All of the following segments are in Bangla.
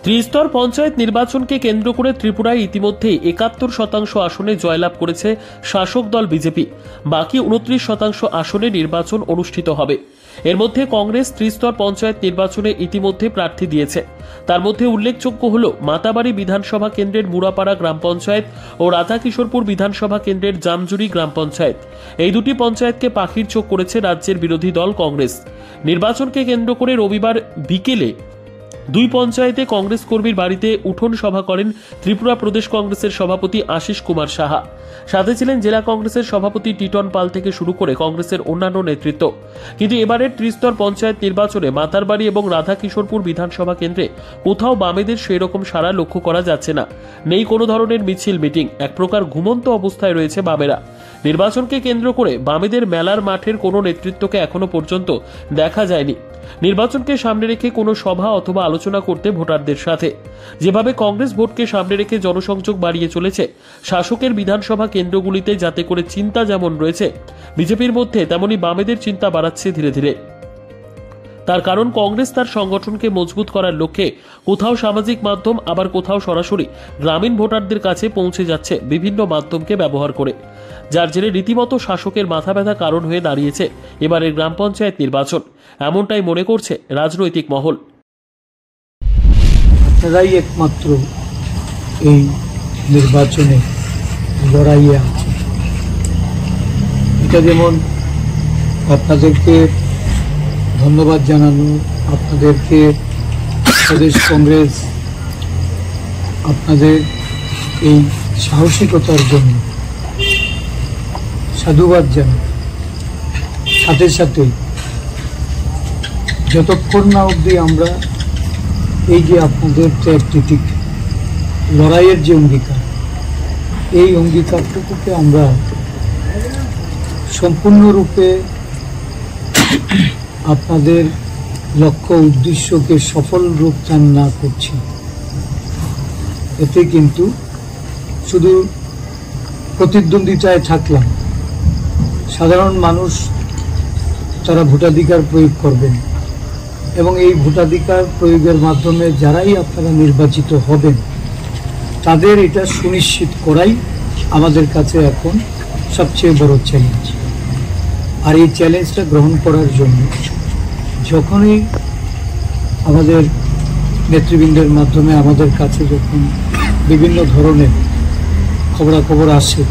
ত্রিস্তর পঞ্চায়েত নির্বাচনকে কেন্দ্র করে ত্রিপুরায় ইতিমধ্যেই ৭১% আসনে জয়লাভ করেছে শাসক দল বিজেপি। বাকি ২৯% আসনে নির্বাচন অনুষ্ঠিত হবে। এর মধ্যে কংগ্রেস ত্রিস্তর পঞ্চায়েত নির্বাচনে ইতিমধ্যে প্রার্থী দিয়েছে। তার মধ্যে উল্লেখযোগ্য হল মাতাবাড়ি বিধানসভা কেন্দ্রের মুড়াপাড়া গ্রাম পঞ্চায়েত ও রাধাকিশোরপুর বিধানসভা কেন্দ্রের জামজুরি গ্রাম পঞ্চায়েত। এই দুটি পঞ্চায়েতকে পাখির চোখ করেছে রাজ্যের বিরোধী দল কংগ্রেস। নির্বাচনকে কেন্দ্র করে রবিবার বিকেলে দুই পঞ্চায়েতে কংগ্রেস কর্মীর বাড়িতে উঠোন সভা করেন ত্রিপুরা প্রদেশ কংগ্রেসের সভাপতি আশিস কুমার সাহা। সাথে ছিলেন জেলা কংগ্রেসের সভাপতি টিটন পাল থেকে শুরু করে কংগ্রেসের অন্যান্য নেতৃত্ব। কিন্তু এবারের ত্রিস্তর পঞ্চায়েত নির্বাচনে মাতারবাড়ি এবং রাধাকিশোরপুর বিধানসভা কেন্দ্রে কোথাও বামেদের সেই রকম সাড়া লক্ষ্য করা যাচ্ছে না। নেই কোনো ধরনের মিছিল মিটিং, এক প্রকার ঘুমন্ত অবস্থায় রয়েছে বামেরা। নির্বাচনকে কেন্দ্র করে বামেদের মেলার মাঠের কোনো নেতৃত্বকে এখনো পর্যন্ত দেখা যায়নি। নির্বাচনকে সামনে রেখে কোনো সভা অথবা আলোচনা করতে ভোটারদের সাথে। যেভাবে কংগ্রেস ভোটকে সামনে রেখে জনসংযোগ বাড়িয়ে চলেছে শাসকের বিধানসভা কেন্দ্রগুলিতে, যাতে করে চিন্তা যেমন রয়েছে বিজেপির মধ্যে, তেমনি বামেদের চিন্তা বাড়াচ্ছে ধীরে ধীরে। তার কারণ কংগ্রেস তার সংগঠনকে মজবুত করার লক্ষ্যে কোথাও সামাজিক মাধ্যম, আবার কোথাও সরাসরি গ্রামীণ ভোটারদের কাছে পৌঁছে যাচ্ছে বিভিন্ন মাধ্যমকে ব্যবহার করে, যার জেরে রীতিমতো শাসকের মাথা ব্যথা কারণ হয়ে দাঁড়িয়েছে এবারের গ্রাম পঞ্চায়েত নির্বাচন। এমনটাই মনে করছে রাজনৈতিক মহল। আপনারাই একমাত্র এই নির্বাচনে লড়াইয়ে আছে। এটা যেমন আপনাদেরকে ধন্যবাদ জানানো, আপনাদেরকে প্রদেশ কংগ্রেস আপনাদের এই সাহসিকতার জন্য সাধুবাদ জানাই। সাথে সাথে যতক্ষণ না অবধি আমরা এই যে আপনাদের ত্যাগ তিতিক লড়াইয়ের যে অঙ্গীকার, এই অঙ্গীকারটুকুকে আমরা সম্পূর্ণরূপে আপনাদের লক্ষ্য উদ্দেশ্যকে সফল রূপদান না করছি, এতে কিন্তু শুধু প্রতিদ্বন্দ্বিতায় থাকলাম। সাধারণ মানুষ তারা ভোটাধিকার প্রয়োগ করবেন এবং এই ভোটাধিকার প্রয়োগের মাধ্যমে যারাই আপনারা নির্বাচিত হবেন তাদের এটা সুনিশ্চিত করাই আমাদের কাছে এখন সবচেয়ে বড় চ্যালেঞ্জ। আর এই চ্যালেঞ্জটা গ্রহণ করার জন্য যখনই আমাদের নেতৃবৃন্দের মাধ্যমে আমাদের কাছে যখন বিভিন্ন ধরনের খবরাখবর আসে,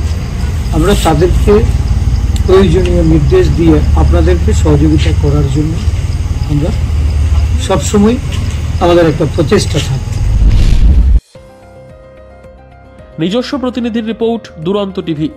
আমরা তাদেরকে প্রয়োজনীয় নির্দেশ দিয়ে আপনাদেরকে সহযোগিতা করার জন্য আমরা সবসময় আমাদের একটা প্রচেষ্টা থাকে। নিজস্ব প্রতিনিধির রিপোর্ট, দুরন্ত টিভি।